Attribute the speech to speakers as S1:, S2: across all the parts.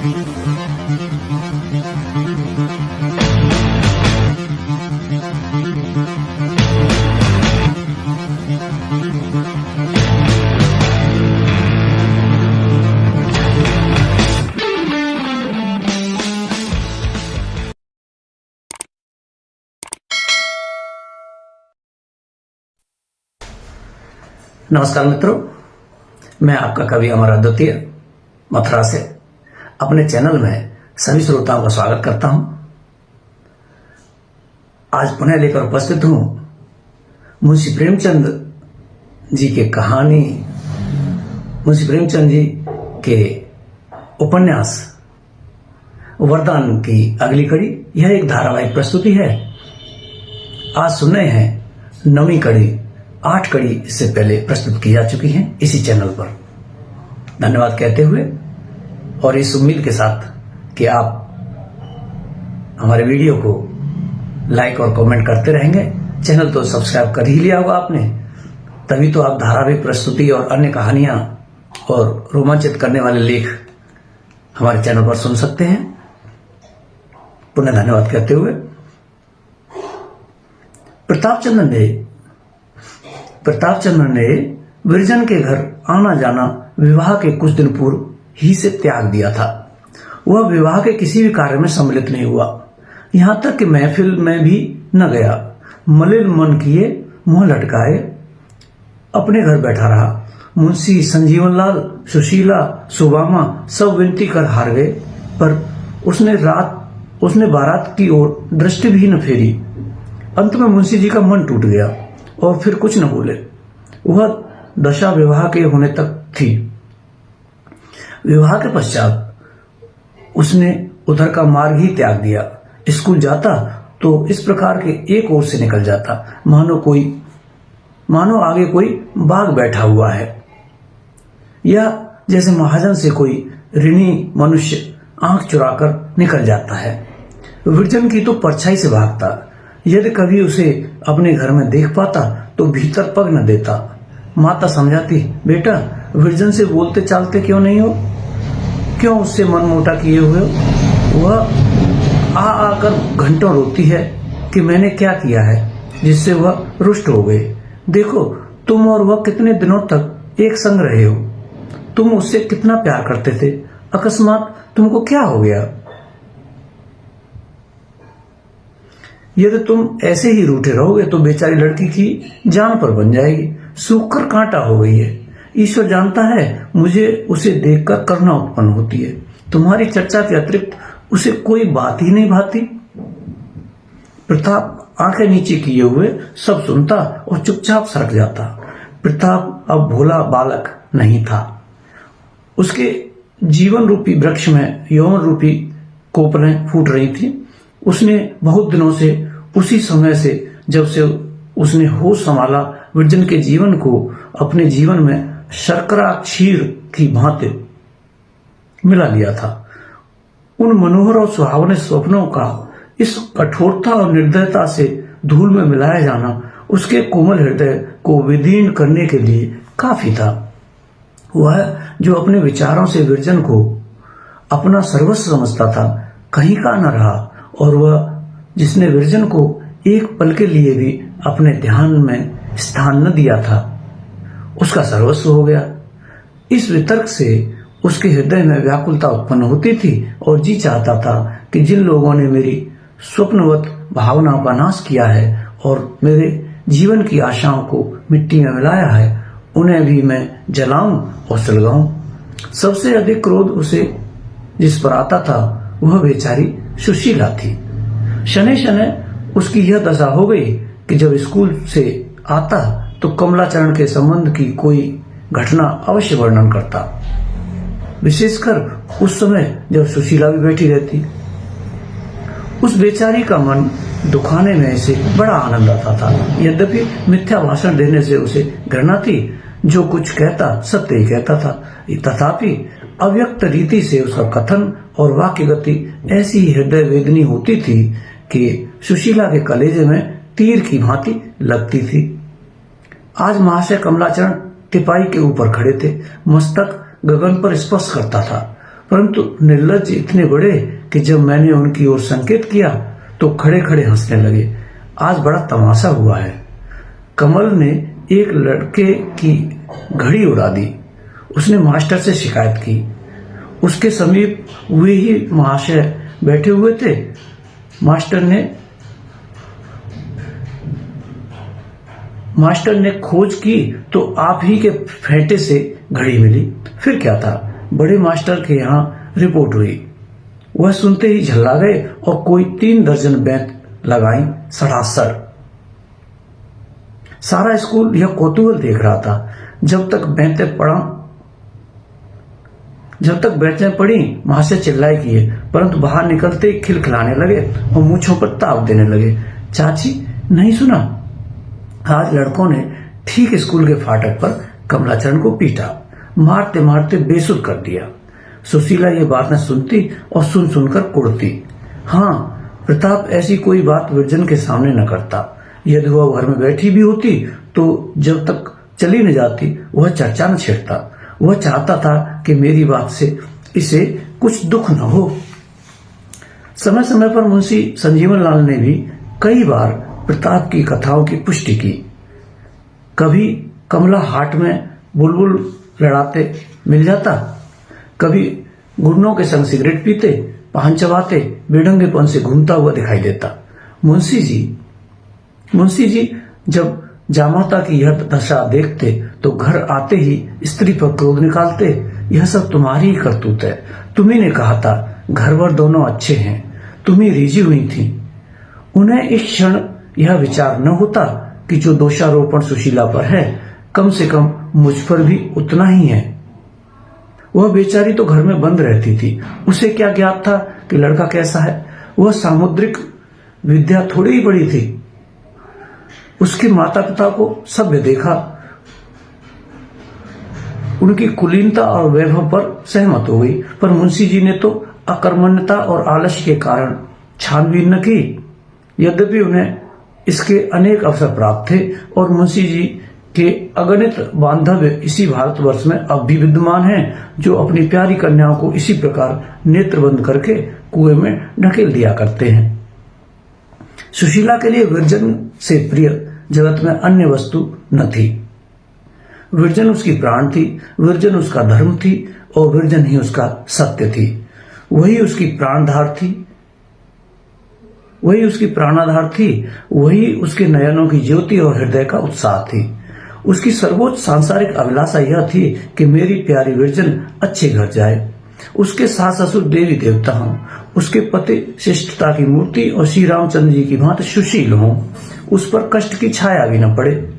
S1: नमस्कार मित्रों, मैं आपका कवि अमर अद्वितीय मथुरा से अपने चैनल में सभी श्रोताओं का स्वागत करता हूं। आज पुनः लेकर उपस्थित हूं मुंशी प्रेमचंद जी की कहानी, मुंशी प्रेमचंद जी के उपन्यास वरदान की अगली कड़ी। यह एक धारावाहिक प्रस्तुति है। आज सुन रहे हैं 9वीं कड़ी। 8 कड़ी इससे पहले प्रस्तुत की जा चुकी हैं इसी चैनल पर। धन्यवाद कहते हुए और इस उम्मीद के साथ कि आप हमारे वीडियो को लाइक और कमेंट करते रहेंगे। चैनल तो सब्सक्राइब कर ही लिया होगा आपने, तभी तो आप धारावाहिक प्रस्तुति और अन्य कहानियां और रोमांचित करने वाले लेख हमारे चैनल पर सुन सकते हैं। पुनः धन्यवाद कहते हुए प्रतापचंद्र ने विरजन के घर आना जाना विवाह के कुछ दिन पूर्व ही से त्याग दिया था। वह विवाह के किसी भी कार्य में सम्मिलित नहीं हुआ, यहां तक कि महफिल में भी न गया। मलिन मन किए मुंह लटकाए अपने घर बैठा रहा। मुंशी संजीवन लाल, सुशीला, सुबामा सब विनती कर हार गए, पर उसने बारात की ओर दृष्टि भी न फेरी। अंत में मुंशी जी का मन टूट गया और फिर कुछ न बोले। वह दशा विवाह के होने तक थी। विवाह के पश्चात उसने उधर का मार्ग ही त्याग दिया। स्कूल जाता तो इस प्रकार के एक ओर से निकल जाता, मानो आगे कोई बाघ बैठा हुआ है, या जैसे महाजन से कोई ऋणी मनुष्य आंख चुराकर निकल जाता है। विरजन की तो परछाई से भागता। यदि कभी उसे अपने घर में देख पाता तो भीतर पग न देता। माता समझाती, बेटा विरजन से बोलते चालते क्यों नहीं हो, क्यों उससे मन मोटा किए हुए हो। वह आकर घंटों रोती है कि मैंने क्या किया है जिससे वह रुष्ट हो गए। देखो तुम और वह कितने दिनों तक एक संग रहे हो, तुम उससे कितना प्यार करते थे, अकस्मात तुमको क्या हो गया। यदि तुम ऐसे ही रूठे रहोगे तो बेचारी लड़की की जान पर बन जाएगी, सूखकर कांटा हो गई है। ईश्वर जानता है मुझे उसे देखकर करुणा उत्पन्न होती है। तुम्हारी चर्चा के अतिरिक्त उसे कोई बात ही नहीं भाती। प्रताप आंखें नीचे किए हुए सब सुनता और चुपचाप सरक जाता। प्रताप अब भोला बालक नहीं था। उसके जीवन रूपी वृक्ष में यौवन रूपी कोपलें फूट रही थी। उसने बहुत दिनों से, उसी समय से जब से उसने होश संभाला, विरजन के जीवन को अपने जीवन में शर्करा क्षीर की भांति मिला लिया था। उन मनोहर और सुहावने स्वप्नों का इस कठोरता और निर्दयता से धूल में मिलाया जाना उसके कोमल हृदय को विदीर्ण करने के लिए काफी था। वह जो अपने विचारों से विरजन को अपना सर्वस्व समझता था, कहीं का न रहा, और वह जिसने विरजन को एक पल के लिए भी अपने ध्यान में स्थान न दिया था, उसका सर्वस्व हो गया। इस वितर्क से उसके हृदय में व्याकुलता उत्पन्न होती थी और जी चाहता था कि जिन लोगों ने मेरी स्वप्नवत भावनाओं का नाश किया है और मेरे जीवन की आशाओं को मिट्टी में मिलाया है, उन्हें भी मैं जलाऊं और सुलगाऊं। सबसे अधिक क्रोध उसे जिस पर आता था वह बेचारी सुशीला थी। शनै शनै उसकी यह दशा हो गई कि जब स्कूल से आता तो कमलाचरण के संबंध की कोई घटना अवश्य वर्णन करता, विशेषकर उस समय जब सुशीला भी बैठी रहती। उस बेचारी का मन दुखाने में से बड़ा आनंद आता था। यद्यपि मिथ्या भाषण देने से उसे घृणा थी, जो कुछ कहता सत्य ही कहता था, तथापि अव्यक्त रीति से उसका कथन और वाक्य गति ऐसी हृदय वेदनी होती थी कि सुशीला के कलेजे में तीर की भांति लगती थी। आज महाशय कमलाचरण टिपाई के ऊपर खड़े थे। मस्तक गगन पर स्पर्श करता था। परंतु निर्लज्ज इतने बड़े कि जब मैंने उनकी ओर संकेत किया तो खड़े खड़े हंसने लगे। आज बड़ा तमाशा हुआ है। कमल ने एक लड़के की घड़ी उड़ा दी। उसने मास्टर से शिकायत की। उसके समीप वे ही महाशय बैठे हुए थे। मास्टर ने खोज की तो आप ही के फेंटे से घड़ी मिली। फिर क्या था, बड़े मास्टर के यहाँ रिपोर्ट हुई। वह सुनते ही झल्ला गए और कोई 3 दर्जन बैंत लगाई सड़ासड़। सारा स्कूल यह कौतूहल देख रहा था। जब तक बेंचें पड़ी महाशय चिल्लाए किए, परंतु बाहर निकलते ही खिलखिलाने लगे और मूंछों पर ताव देने लगे। चाची, नहीं सुना? आज लड़कों ने ठीक स्कूल के फाटक पर कमलाचरण को पीटा, मारते मारते बेसुध कर दिया। सुशीला ये बात न सुनती और सुन सुनकर कुड़ती। हाँ, प्रताप ऐसी कोई बात विरजन के सामने न करता। यदि वह घर में बैठी भी होती तो जब तक चली न जाती वह चर्चा न छेड़ता। वह चाहता था कि मेरी बात से इसे कुछ दुख न हो। समय समय पर मुंशी संजीवन लाल ने भी कई बार प्रताप की कथाओं की पुष्टि की। कभी कमला हाट में बुलबुल लड़ाते मिल जाता, कभी गुंडों के संग सिगरेट पीते, पान चबाते, बेढंगेपन से घूमता हुआ दिखाई देता। मुंशी जी जब जामाता की यह दशा देखते तो घर आते ही स्त्री पर क्रोध निकालते। यह सब तुम्हारी ही करतूत है। तुम्ही ने कहा था घर भर दोनों अच्छे हैं, तुम्ही रिझी हुई थी। उन्हें इस क्षण यह विचार न होता कि जो दोषारोपण सुशीला पर है कम से कम मुझ पर भी उतना ही है। वह बेचारी तो घर में बंद रहती थी। उसे क्या ज्ञात था कि लड़का कैसा है? वह सामुद्रिक विद्या थोड़ी ही पढ़ी थी। उसके माता पिता को सभ्य देखा, उनकी कुलीनता और वैभव पर सहमत हो गई, पर मुंशी जी ने तो अकर्मण्यता और आलस्य के कारण छानबीन न की। यद्यपि उन्हें इसके अनेक अवसर प्राप्त थे और मुंशी जी के अगणित बांधव्य इसी भारतवर्ष में अब भी विद्यमान हैं, जो अपनी प्यारी कन्याओं को इसी प्रकार नेत्र बंद करके कुएं में ढकेल दिया करते हैं। सुशीला के लिए विरजन से प्रिय जगत में अन्य वस्तु न थी। विरजन उसकी प्राण थी, विरजन उसका धर्म थी और विरजन ही उसका सत्य थी। वही उसकी प्राणाधार थी, वही उसके नयनों की ज्योति और हृदय का उत्साह थी। उसकी सर्वोच्च सांसारिक अभिलाषा यह थी कि मेरी प्यारी विरजन अच्छे घर जाए, उसके सास ससुर देवी देवता हों, उसके पति शिष्टता की मूर्ति और श्री रामचंद्र जी की भांति सुशील हों, उस पर कष्ट की छाया भी न पड़े।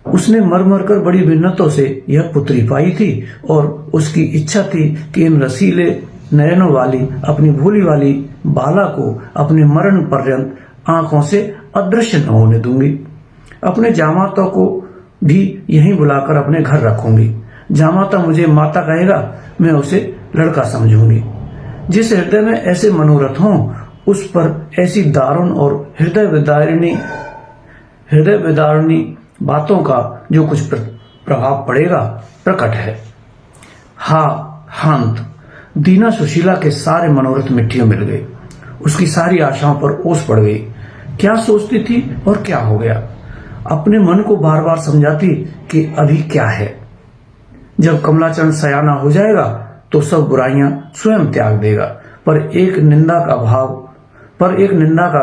S1: उसने मर मर कर बड़ी मिन्नतों से यह पुत्री पाई थी और उसकी इच्छा थी कि इन रसीले नयनों वाली अपनी भोली वाली बाला को अपने मरण पर्यंत आंखों से अदृश्य न होने दूंगी। अपने जामाता को भी यहीं बुलाकर अपने घर रखूंगी। जामाता मुझे माता कहेगा, मैं उसे लड़का समझूंगी। जिस हृदय में ऐसे मनोरथ हों उस पर ऐसी दारुण और हृदय विदारणी बातों का जो कुछ प्रभाव पड़ेगा प्रकट है। हांत दीना सुशीला के सारे मनोरथ मिट्टियों मिल गए। उसकी सारी आशाओं पर ओस पड़ गई। क्या सोचती थी और क्या हो गया? अपने मन को बार बार समझाती कि अभी क्या है। जब कमलाचरण सयाना हो जाएगा तो सब बुराइयां स्वयं त्याग देगा, पर एक निंदा का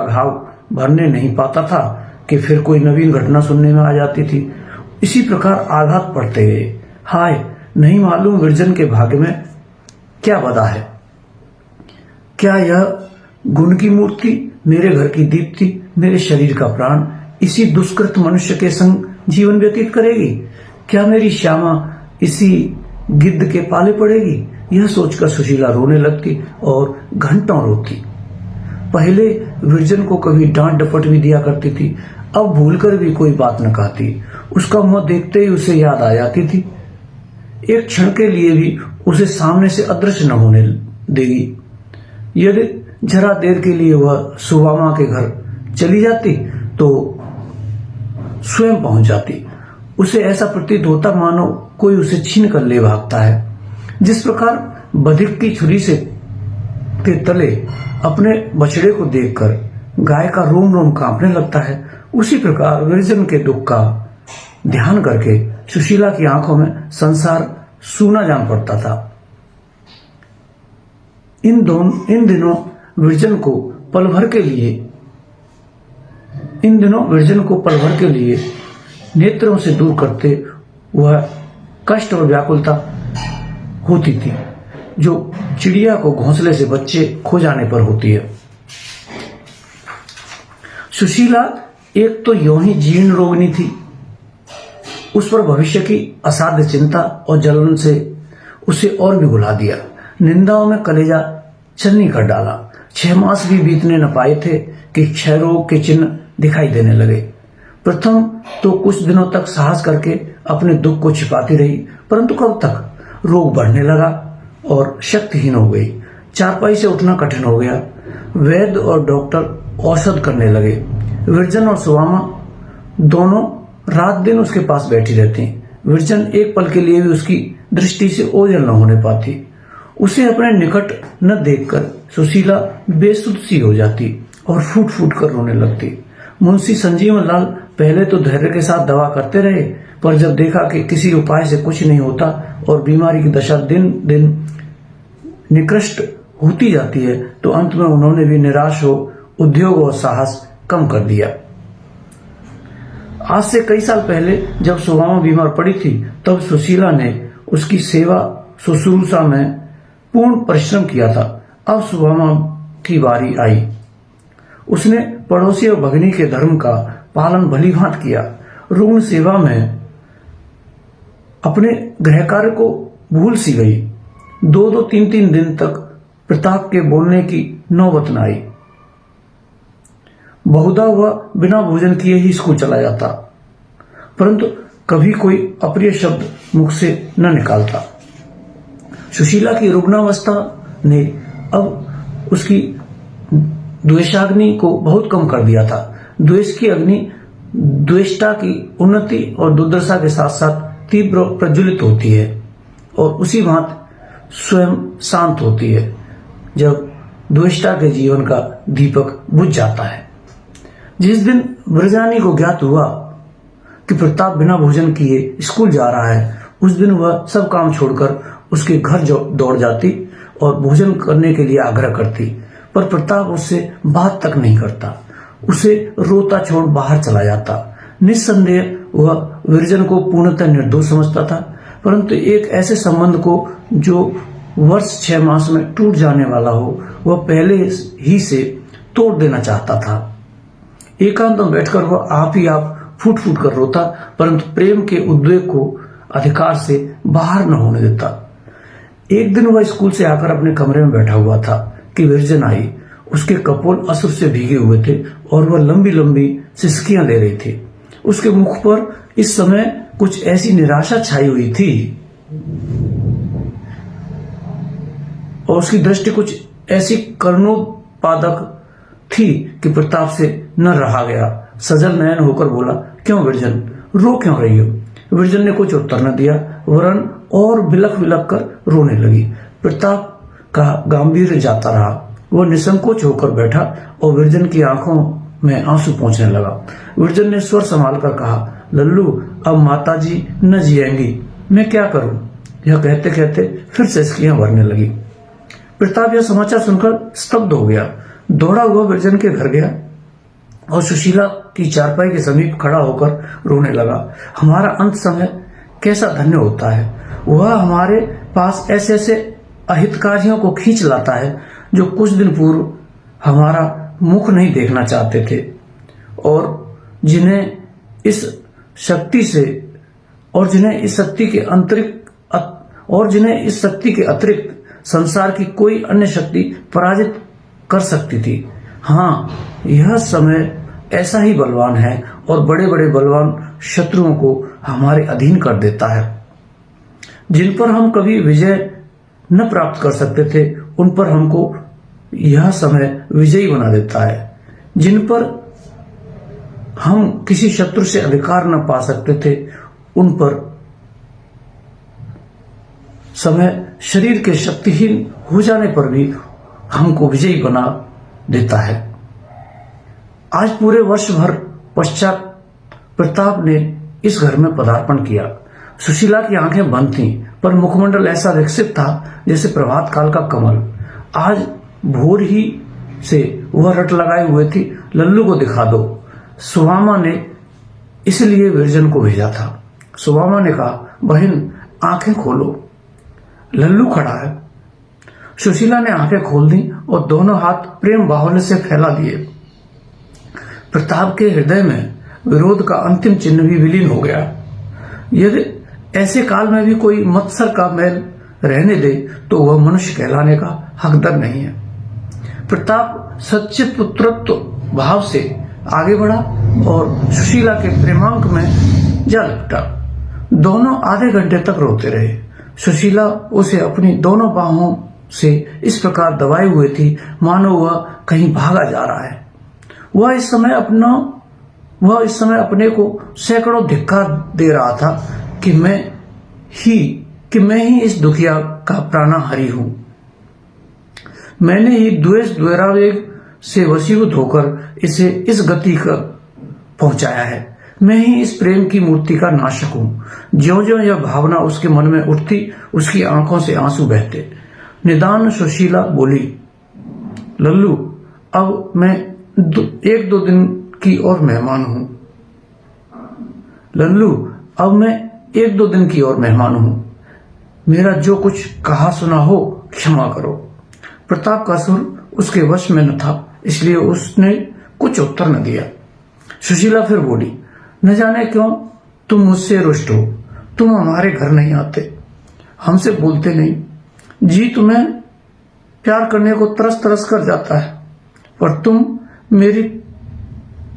S1: घाव भरने नहीं पाता था कि फिर कोई नवीन घटना सुनने में आ जाती थी। इसी प्रकार आघात पड़ते गए। हाय, नहीं मालूम विरजन के भाग्य में क्या बदा है। क्या यह गुण की मूर्ति, मेरे घर की दीप्ति, मेरे शरीर का प्राण इसी दुष्कृत मनुष्य के संग जीवन व्यतीत करेगी? क्या मेरी श्यामा इसी गिद्ध के पाले पड़ेगी? यह सोचकर सुशीला रोने लगती और घंटों रोती। पहले विरजन को कभी डांट डपट भी दिया करती थी, अब भूलकर भी कोई बात न कहती। उसका मुंह देखते ही उसे याद आ जाती थी। एक क्षण के लिए भी उसे सामने से अदृश्य न होने देगी। यदि जरा देर के लिए वह सुवामा के घर चली जाती तो स्वयं पहुंच जाती। उसे ऐसा प्रतीत होता मानो कोई उसे छीन कर ले भागता है। जिस प्रकार बधिक की छुरी से के तले अपने बछड़े को देखकर गाय का रोम रोम कांपने लगता है, उसी प्रकार विरजन के दुख का ध्यान करके सुशीला की आंखों में संसार सूना जान पड़ता था। इन दिनों विरजन को पल भर के लिए नेत्रों से दूर करते वह कष्ट और व्याकुलता होती थी, जो चिड़िया को घोंसले से बच्चे खो जाने पर होती है। सुशीला एक तो यूं ही जीर्ण रोगिणी थी, उस पर भविष्य की असाध्य चिंता और जलन से उसे और भी भुला दिया। निंदाओं में कलेजा छलनी कर डाला। 6 मास भी बीतने न पाए थे कि क्षय रोग के चिन्ह दिखाई देने लगे। प्रथम तो कुछ दिनों तक साहस करके अपने दुख को छिपाती रही, परंतु कब तक रोग बढ़ने लगा और शक्तिहीन हो गई। चारपाई से उठना कठिन हो गया। वैद्य और डॉक्टर औषध करने लगे। विरजन और सुवामा दोनों रात दिन उसके पास बैठी रहती। विरजन एक पल के लिए भी उसकी दृष्टि से ओझल न होने पाती। उसे अपने निकट न देखकर सुशीला बेसुध सी हो जाती और फूट फूट कर रोने लगती। मुंशी संजीवन लाल पहले तो धैर्य के साथ दवा करते रहे, पर जब देखा कि किसी उपाय से कुछ नहीं होता और बीमारी की दशा दिन दिन निकृष्ट होती जाती है, तो अंत में उन्होंने भी निराश हो उद्योग और साहस कम कर दिया। आज से कई साल पहले जब सुवामा बीमार पड़ी थी, तब सुशीला ने उसकी सेवा शुश्रूषा में पूर्ण परिश्रम किया था। अब सुवामा की बारी आई। उसने पड़ोसी और भगिनी के धर्म का पालन भली भांति किया। रुग्ण सेवा में अपने गृह कार्य को भूल सी गई। 2-2, 3-3 दिन तक प्रताप के बोलने की नौबत न आई। बहुधा वह बिना भोजन किए ही स्कूल चला जाता, परंतु कभी कोई अप्रिय शब्द मुख से न निकालता। सुशीला की रुग्णावस्था ने अब उसकी द्वेषाग्नि को बहुत कम कर दिया था। द्वेष की अग्नि द्वेष्टा की उन्नति और दुर्दशा के साथ साथ तीव्र प्रज्वलित होती है और उसी भांति स्वयं शांत होती है जब द्वेष्टा के जीवन का दीपक बुझ जाता है। जिस दिन ब्रजानी को ज्ञात हुआ कि प्रताप बिना भोजन किए स्कूल जा रहा है, उस दिन वह सब काम छोड़कर उसके घर दौड़ जाती और भोजन करने के लिए आग्रह करती, पर प्रताप उससे बात तक नहीं करता। उसे रोता छोड़ बाहर चला जाता। निस्संदेह वह विरजन को पूर्णतः निर्दोष समझता था, परंतु एक ऐसे संबंध को जो वर्ष 6 मास में टूट जाने वाला हो, वह पहले ही से तोड़ देना चाहता था। एकांत में बैठकर वह आप ही आप फूट फूट कर रोता, परंतु प्रेम के उद्वेग को अधिकार से बाहर न होने देता। एक दिन वह स्कूल से आकर अपने कमरे में बैठा हुआ था कि विरजन आई। उसके कपोल अश्रु से भीगे हुए थे और वह लंबी लंबी सिसकियां ले रही थी। उसके मुख पर इस समय कुछ ऐसी निराशा छाई हुई थी और उसकी दृष्टि कुछ ऐसी करुणोत्पादक थी कि प्रताप से न रहा गया। सजल नयन होकर बोला, क्यों विरजन, रो क्यों रही हो? विरजन ने कुछ उत्तर न दिया, वरन और बिलख बिलख कर रोने लगी। प्रताप का गांभीर्य जाता रहा। वह निसंकोच होकर बैठा और विरजन की आंखों में आंसू पहुंचने लगा। विरजन ने स्वर संभाल कर कहा, लल्लू, अब माताजी न जिएंगी, मैं क्या करूं? यह कहते कहते फिर सिसकियां भरने लगी। प्रताप यह समाचार सुनकर स्तब्ध हो गया। दौड़ा हुआ विरजन के घर गया और सुशीला की चारपाई के समीप खड़ा होकर रोने लगा। हमारा अंत समय कैसा धन्य होता है। वह हमारे पास ऐसे ऐसे अहितकारियों को खींच लाता है जो कुछ दिन पूर्व हमारा मुख नहीं देखना चाहते थे और जिन्हें इस शक्ति के अतिरिक्त संसार की कोई अन्य शक्ति पराजित कर सकती थी। हाँ, यह समय ऐसा ही बलवान है और बड़े बड़े बलवान शत्रुओं को हमारे अधीन कर देता है। जिन पर हम कभी विजय न प्राप्त कर सकते थे, उन पर हमको यह समय विजयी बना देता है। जिन पर हम किसी शत्रु से अधिकार न पा सकते थे, उन पर समय शरीर के शक्तिहीन हो जाने पर भी हमको विजयी बना देता है। आज पूरे वर्ष भर पश्चात प्रताप ने इस घर में पदार्पण किया। सुशीला की आंखें बंद थीं, पर मुखमंडल ऐसा विकसित था जैसे प्रभात काल का कमल। आज भोर ही से वह रट लगाए हुए थी, लल्लू को दिखा दो। सुवामा ने इसलिए विरजन को भेजा था। सुवामा ने कहा, बहन आंखें खोलो, लल्लू खड़ा है। सुशीला ने आंखें खोल दी और दोनों हाथ प्रेम बाहुल्य से फैला दिए। प्रताप के हृदय में विरोध का अंतिम चिन्ह भी विलीन हो गया। यदि ऐसे काल में भी कोई मत्सर का मैल रहने दे तो वह मनुष्य कहलाने का हकदार नहीं है। प्रताप सच्चे पुत्रत्व भाव से आगे बढ़ा और सुशीला के प्रेमांक में जा लिपटा। दोनों आधे घंटे तक रोते रहे। सुशीला उसे अपनी दोनों बाहों से इस प्रकार दबाए हुए थी मानो वह कहीं भागा जा रहा है। वह इस समय अपने को सैकड़ों धिक्कार दे रहा था कि मैं ही इस दुखिया का प्राणहारी हूं। मैंने ही द्वेष द्वैरावेग से वशीभूत होकर इसे इस गति का पहुंचाया है। मैं ही इस प्रेम की मूर्ति का नाशक हूं। ज्यों-ज्यों यह भावना उसके मन में उठती, उसकी आंखों से आंसू बहते। निदान सुशीला बोली, लल्लू, अब मैं 1-2 दिन की और मेहमान हूं। लल्लू, अब मैं 1-2 दिन की और मेहमान हूं। मेरा जो कुछ कहा सुना हो क्षमा करो। प्रताप का सुर उसके वश में न था, इसलिए उसने कुछ उत्तर न दिया। सुशीला फिर बोली, न जाने क्यों तुम मुझसे रुष्ट हो। तुम हमारे घर नहीं आते, हमसे बोलते नहीं। जी तुम्हें प्यार करने को तरस तरस कर जाता है, पर तुम मेरी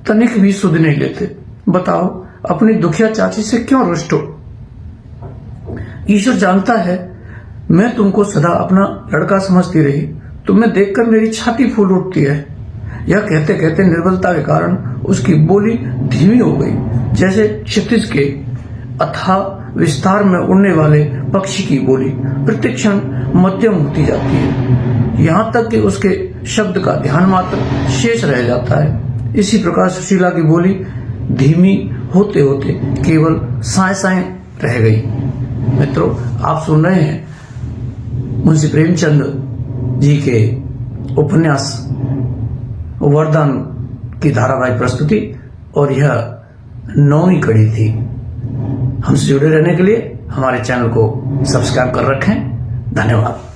S1: तनिक भी सुध नहीं लेते। बताओ, अपनी दुखिया चाची से क्यों रुष्ट हो? ईश्वर जानता है मैं तुमको सदा अपना लड़का समझती रही। तुम्हें देखकर मेरी छाती फूल उठती है। यह कहते कहते निर्बलता के कारण उसकी बोली धीमी हो गई, जैसे क्षितिज के अथाह विस्तार में उड़ने वाले पक्षी की बोली प्रतिक्षण मध्यम होती जाती है, यहाँ तक कि उसके शब्द का ध्यान मात्र शेष रह जाता है। इसी प्रकार सुशीला की बोली धीमी होते होते केवल साए साए रह गई। मित्रों, आप सुन रहे हैं मुंशी प्रेमचंद जी के उपन्यास वरदान की धारावाहिक प्रस्तुति, और यह 9वीं कड़ी थी। हमसे जुड़े रहने के लिए हमारे चैनल को सब्सक्राइब कर रखें। धन्यवाद।